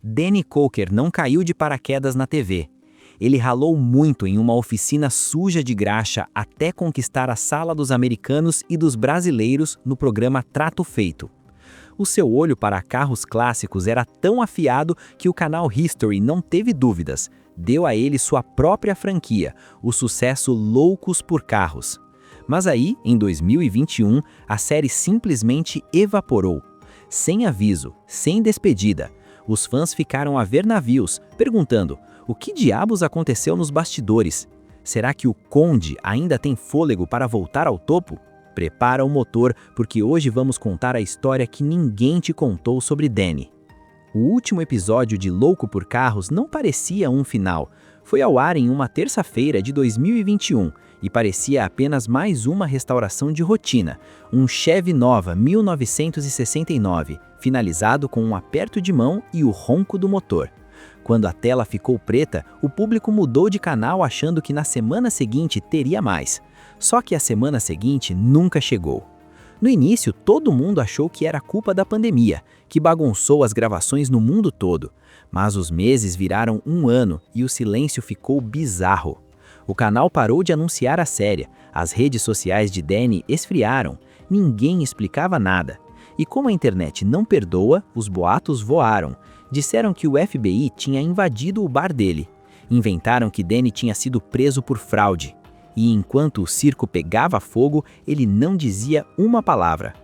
Danny Coker não caiu de paraquedas na TV. Ele ralou muito em uma oficina suja de graxa até conquistar a sala dos americanos e dos brasileiros no programa Trato Feito. O seu olho para carros clássicos era tão afiado que o canal History não teve dúvidas. Deu a ele sua própria franquia, o sucesso Loucos por Carros. Mas aí, em 2021, a série simplesmente evaporou. Sem aviso, sem despedida. Os fãs ficaram a ver navios, perguntando: o que diabos aconteceu nos bastidores? Será que o Conde ainda tem fôlego para voltar ao topo? Prepara o motor, porque hoje vamos contar a história que ninguém te contou sobre Danny. O último episódio de Louco por Carros não parecia um final. Foi ao ar em uma terça-feira de 2021 e parecia apenas mais uma restauração de rotina, um Chevy Nova 1969, finalizado com um aperto de mão e o ronco do motor. Quando a tela ficou preta, o público mudou de canal achando que na semana seguinte teria mais. Só que a semana seguinte nunca chegou. No início, todo mundo achou que era culpa da pandemia, que bagunçou as gravações no mundo todo. Mas os meses viraram um ano e o silêncio ficou bizarro. O canal parou de anunciar a série, as redes sociais de Danny esfriaram, ninguém explicava nada. E como a internet não perdoa, os boatos voaram. Disseram que o FBI tinha invadido o bar dele. Inventaram que Danny tinha sido preso por fraude. E enquanto o circo pegava fogo, ele não dizia uma palavra.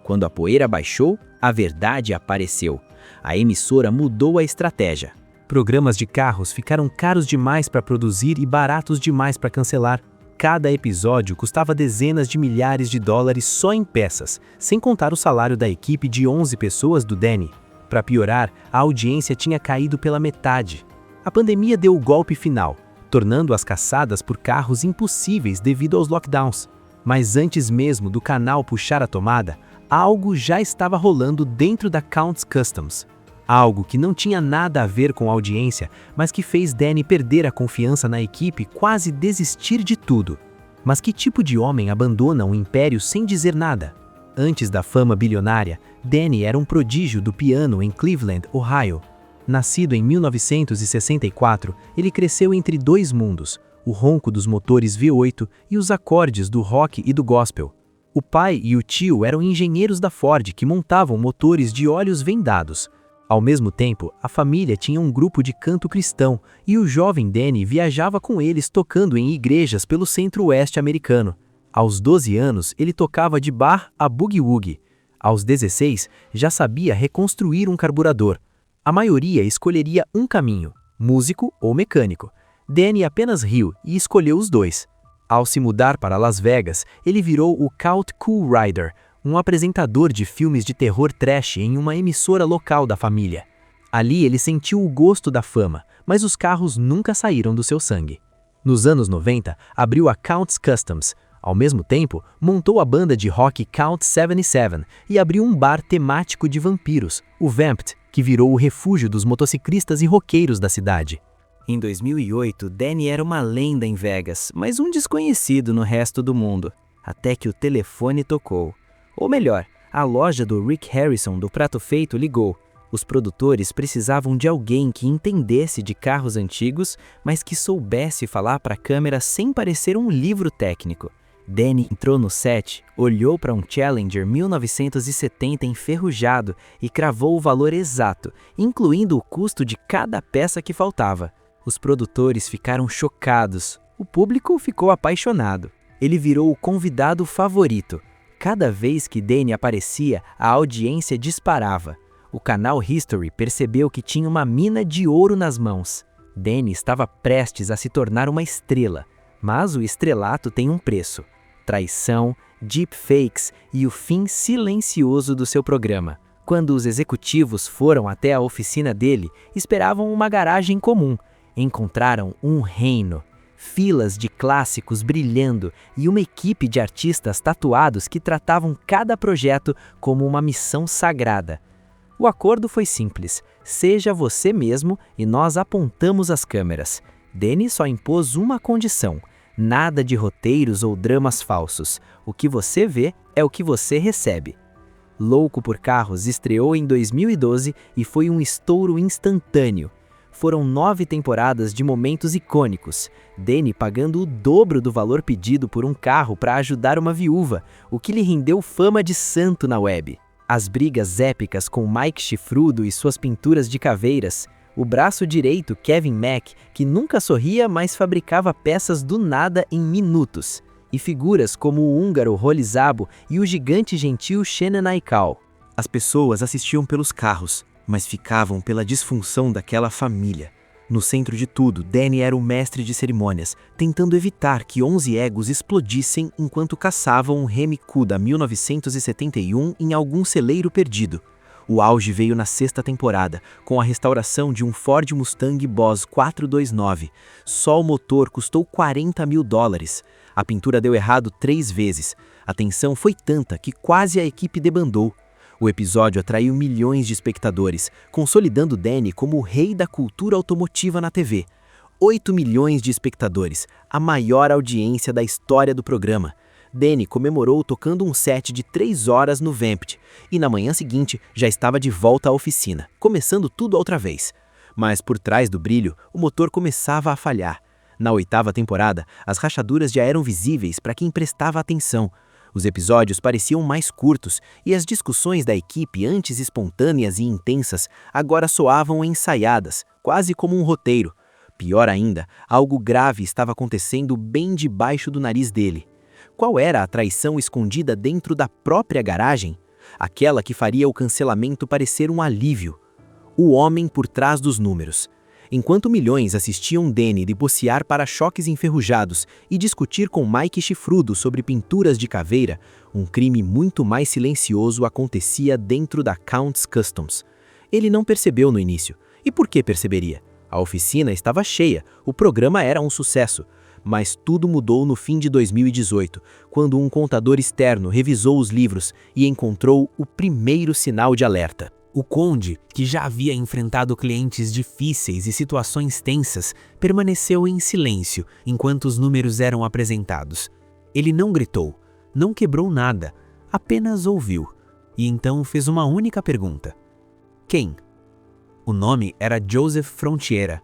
Quando a poeira baixou, a verdade apareceu. A emissora mudou a estratégia. Programas de carros ficaram caros demais para produzir e baratos demais para cancelar. Cada episódio custava dezenas de milhares de dólares só em peças, sem contar o salário da equipe de 11 pessoas do Danny. Para piorar, a audiência tinha caído pela metade. A pandemia deu o golpe final, tornando as caçadas por carros impossíveis devido aos lockdowns. Mas antes mesmo do canal puxar a tomada, algo já estava rolando dentro da Counts Customs. Algo que não tinha nada a ver com a audiência, mas que fez Danny perder a confiança na equipe e quase desistir de tudo. Mas que tipo de homem abandona um império sem dizer nada? Antes da fama bilionária, Danny era um prodígio do piano em Cleveland, Ohio. Nascido em 1964, ele cresceu entre dois mundos, o ronco dos motores V8 e os acordes do rock e do gospel. O pai e o tio eram engenheiros da Ford que montavam motores de olhos vendados. Ao mesmo tempo, a família tinha um grupo de canto cristão e o jovem Danny viajava com eles tocando em igrejas pelo centro-oeste americano. Aos 12 anos, ele tocava de bar a boogie-woogie. Aos 16, já sabia reconstruir um carburador. A maioria escolheria um caminho, músico ou mecânico. Danny apenas riu e escolheu os dois. Ao se mudar para Las Vegas, ele virou o Count Cool Rider, um apresentador de filmes de terror trash em uma emissora local da família. Ali ele sentiu o gosto da fama, mas os carros nunca saíram do seu sangue. Nos anos 90, abriu a Counts Customs. Ao mesmo tempo, montou a banda de rock Count 77 e abriu um bar temático de vampiros, o Vamped, que virou o refúgio dos motociclistas e roqueiros da cidade. Em 2008, Danny era uma lenda em Vegas, mas um desconhecido no resto do mundo. Até que o telefone tocou. Ou melhor, a loja do Rick Harrison do Prato Feito ligou. Os produtores precisavam de alguém que entendesse de carros antigos, mas que soubesse falar para a câmera sem parecer um livro técnico. Danny entrou no set, olhou para um Challenger 1970 enferrujado e cravou o valor exato, incluindo o custo de cada peça que faltava. Os produtores ficaram chocados. O público ficou apaixonado. Ele virou o convidado favorito. Cada vez que Danny aparecia, a audiência disparava. O canal History percebeu que tinha uma mina de ouro nas mãos. Danny estava prestes a se tornar uma estrela, mas o estrelato tem um preço: traição, deepfakes e o fim silencioso do seu programa. Quando os executivos foram até a oficina dele, esperavam uma garagem comum. Encontraram um reino. Filas de clássicos brilhando e uma equipe de artistas tatuados que tratavam cada projeto como uma missão sagrada. O acordo foi simples: seja você mesmo e nós apontamos as câmeras. Danny só impôs uma condição: nada de roteiros ou dramas falsos. O que você vê é o que você recebe. Louco por Carros estreou em 2012 e foi um estouro instantâneo. Foram 9 temporadas de momentos icônicos, Danny pagando o dobro do valor pedido por um carro para ajudar uma viúva, o que lhe rendeu fama de santo na web. As brigas épicas com Mike Chifrudo e suas pinturas de caveiras, o braço direito Kevin Mack, que nunca sorria, mas fabricava peças do nada em minutos, e figuras como o húngaro Rolly Zabo e o gigante gentil Shenan Aikau. As pessoas assistiam pelos carros, mas ficavam pela disfunção daquela família. No centro de tudo, Danny era o mestre de cerimônias, tentando evitar que 11 egos explodissem enquanto caçavam um Hemi Cuda 1971 em algum celeiro perdido. O auge veio na 6ª temporada, com a restauração de um Ford Mustang Boss 429. Só o motor custou $40 mil. A pintura deu errado 3 vezes. A tensão foi tanta que quase a equipe debandou. O episódio atraiu milhões de espectadores, consolidando Danny como o rei da cultura automotiva na TV. 8 milhões de espectadores, a maior audiência da história do programa. Danny comemorou tocando um set de 3 horas no Vamped, e na manhã seguinte já estava de volta à oficina, começando tudo outra vez. Mas por trás do brilho, o motor começava a falhar. Na 8ª temporada, as rachaduras já eram visíveis para quem prestava atenção. Os episódios pareciam mais curtos e as discussões da equipe, antes espontâneas e intensas, agora soavam ensaiadas, quase como um roteiro. Pior ainda, algo grave estava acontecendo bem debaixo do nariz dele. Qual era a traição escondida dentro da própria garagem? Aquela que faria o cancelamento parecer um alívio. O homem por trás dos números. Enquanto milhões assistiam Danny negociar para-choques enferrujados e discutir com Mike Chifrudo sobre pinturas de caveira, um crime muito mais silencioso acontecia dentro da Counts Customs. Ele não percebeu no início. E por que perceberia? A oficina estava cheia, o programa era um sucesso. Mas tudo mudou no fim de 2018, quando um contador externo revisou os livros e encontrou o primeiro sinal de alerta. O conde, que já havia enfrentado clientes difíceis e situações tensas, permaneceu em silêncio enquanto os números eram apresentados. Ele não gritou, não quebrou nada, apenas ouviu. E então fez uma única pergunta. Quem? O nome era Joseph Frontiera.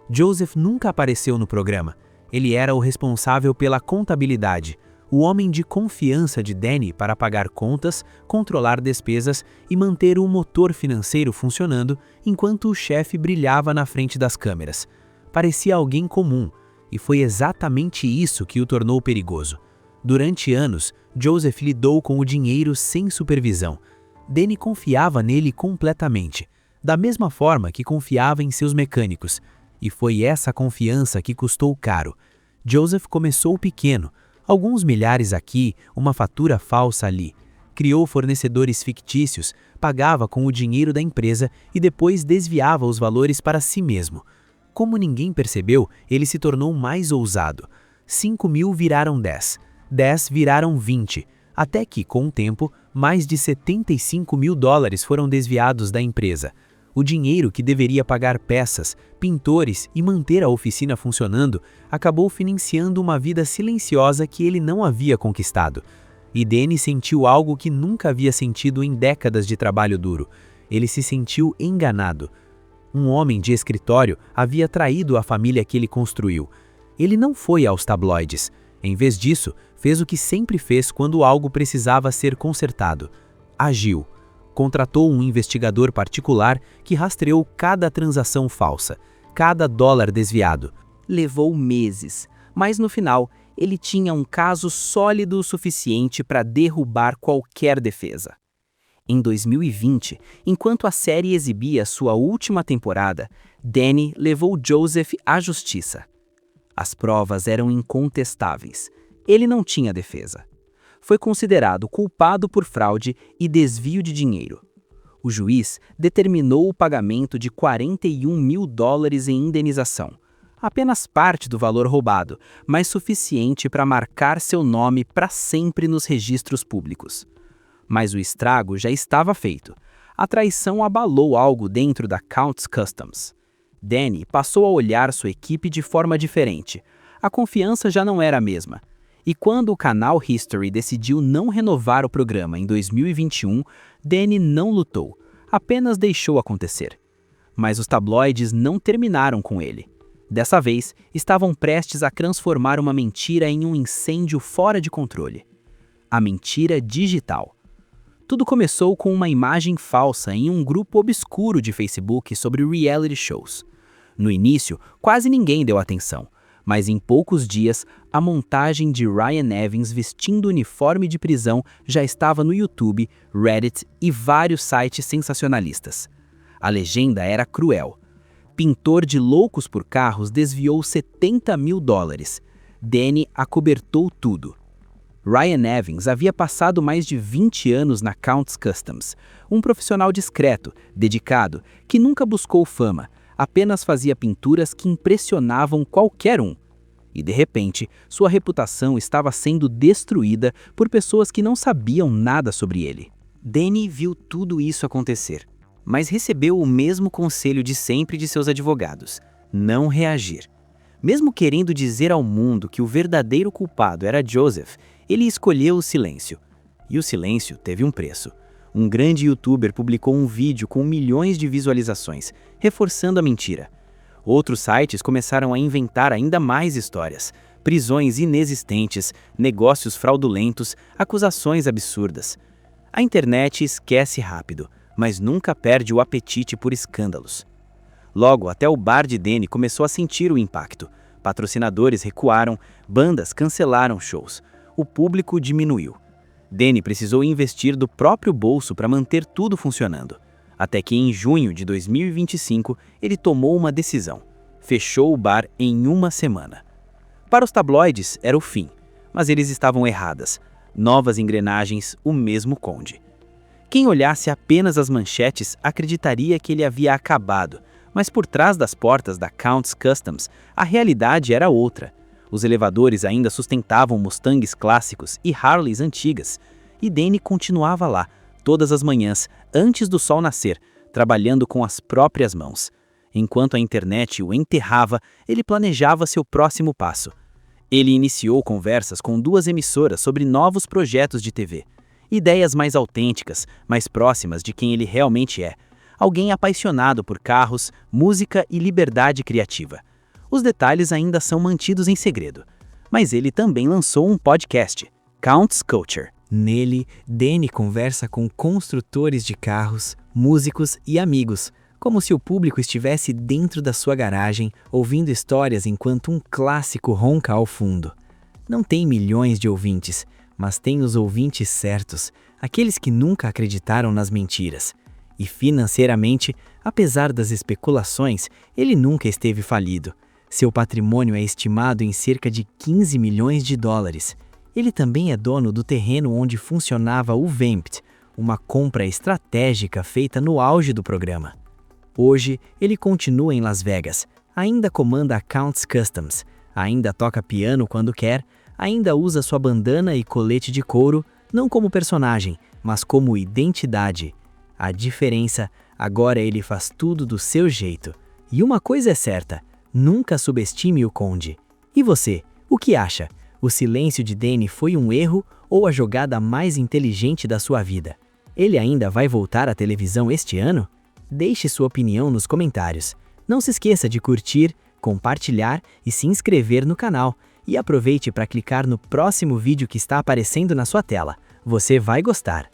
Joseph nunca apareceu no programa. Ele era o responsável pela contabilidade, o homem de confiança de Danny para pagar contas, controlar despesas e manter o motor financeiro funcionando enquanto o chefe brilhava na frente das câmeras. Parecia alguém comum, e foi exatamente isso que o tornou perigoso. Durante anos, Joseph lidou com o dinheiro sem supervisão. Danny confiava nele completamente, da mesma forma que confiava em seus mecânicos. E foi essa confiança que custou caro. Joseph começou pequeno, alguns milhares aqui, uma fatura falsa ali. Criou fornecedores fictícios, pagava com o dinheiro da empresa e depois desviava os valores para si mesmo. Como ninguém percebeu, ele se tornou mais ousado. 5 mil viraram 10, 10 viraram 20, até que, com o tempo, mais de $75 mil foram desviados da empresa. O dinheiro que deveria pagar peças, pintores e manter a oficina funcionando acabou financiando uma vida silenciosa que ele não havia conquistado. E Danny sentiu algo que nunca havia sentido em décadas de trabalho duro. Ele se sentiu enganado. Um homem de escritório havia traído a família que ele construiu. Ele não foi aos tabloides. Em vez disso, fez o que sempre fez quando algo precisava ser consertado. Agiu. Contratou um investigador particular que rastreou cada transação falsa, cada dólar desviado. Levou meses, mas no final ele tinha um caso sólido o suficiente para derrubar qualquer defesa. Em 2020, enquanto a série exibia sua última temporada, Danny levou Joseph à justiça. As provas eram incontestáveis. Ele não tinha defesa. Foi considerado culpado por fraude e desvio de dinheiro. O juiz determinou o pagamento de $41 mil em indenização, apenas parte do valor roubado, mas suficiente para marcar seu nome para sempre nos registros públicos. Mas o estrago já estava feito. A traição abalou algo dentro da Counts Customs. Danny passou a olhar sua equipe de forma diferente. A confiança já não era a mesma. E quando o canal History decidiu não renovar o programa em 2021, Danny não lutou, apenas deixou acontecer. Mas os tabloides não terminaram com ele. Dessa vez, estavam prestes a transformar uma mentira em um incêndio fora de controle. A mentira digital. Tudo começou com uma imagem falsa em um grupo obscuro de Facebook sobre reality shows. No início, quase ninguém deu atenção, mas em poucos dias, a montagem de Ryan Evans vestindo o uniforme de prisão já estava no YouTube, Reddit e vários sites sensacionalistas. A legenda era cruel. Pintor de loucos por carros desviou $70 mil. Danny acobertou tudo. Ryan Evans havia passado mais de 20 anos na Counts Customs, um profissional discreto, dedicado, que nunca buscou fama, apenas fazia pinturas que impressionavam qualquer um. E de repente, sua reputação estava sendo destruída por pessoas que não sabiam nada sobre ele. Danny viu tudo isso acontecer, mas recebeu o mesmo conselho de sempre de seus advogados: não reagir. Mesmo querendo dizer ao mundo que o verdadeiro culpado era Joseph, ele escolheu o silêncio. E o silêncio teve um preço. Um grande youtuber publicou um vídeo com milhões de visualizações, reforçando a mentira. Outros sites começaram a inventar ainda mais histórias: prisões inexistentes, negócios fraudulentos, acusações absurdas. A internet esquece rápido, mas nunca perde o apetite por escândalos. Logo, até o bar de Danny começou a sentir o impacto. Patrocinadores recuaram, bandas cancelaram shows. O público diminuiu. Danny precisou investir do próprio bolso para manter tudo funcionando. Até que em junho de 2025, ele tomou uma decisão. Fechou o bar em uma semana. Para os tabloides, era o fim. Mas eles estavam erradas. Novas engrenagens, o mesmo conde. Quem olhasse apenas as manchetes acreditaria que ele havia acabado. Mas por trás das portas da Counts Customs, a realidade era outra. Os elevadores ainda sustentavam Mustangs clássicos e Harleys antigas. E Danny continuava lá, todas as manhãs, antes do sol nascer, trabalhando com as próprias mãos. Enquanto a internet o enterrava, ele planejava seu próximo passo. Ele iniciou conversas com 2 emissoras sobre novos projetos de TV. Ideias mais autênticas, mais próximas de quem ele realmente é. Alguém apaixonado por carros, música e liberdade criativa. Os detalhes ainda são mantidos em segredo. Mas ele também lançou um podcast, Counts Culture. Nele, Danny conversa com construtores de carros, músicos e amigos, como se o público estivesse dentro da sua garagem, ouvindo histórias enquanto um clássico ronca ao fundo. Não tem milhões de ouvintes, mas tem os ouvintes certos, aqueles que nunca acreditaram nas mentiras. E financeiramente, apesar das especulações, ele nunca esteve falido. Seu patrimônio é estimado em cerca de $15 milhões. Ele também é dono do terreno onde funcionava o Vamped, uma compra estratégica feita no auge do programa. Hoje, ele continua em Las Vegas, ainda comanda a Counts Customs, ainda toca piano quando quer, ainda usa sua bandana e colete de couro, não como personagem, mas como identidade. A diferença, agora ele faz tudo do seu jeito. E uma coisa é certa, nunca subestime o conde. E você, o que acha? O silêncio de Danny foi um erro ou a jogada mais inteligente da sua vida? Ele ainda vai voltar à televisão este ano? Deixe sua opinião nos comentários. Não se esqueça de curtir, compartilhar e se inscrever no canal. E aproveite para clicar no próximo vídeo que está aparecendo na sua tela. Você vai gostar!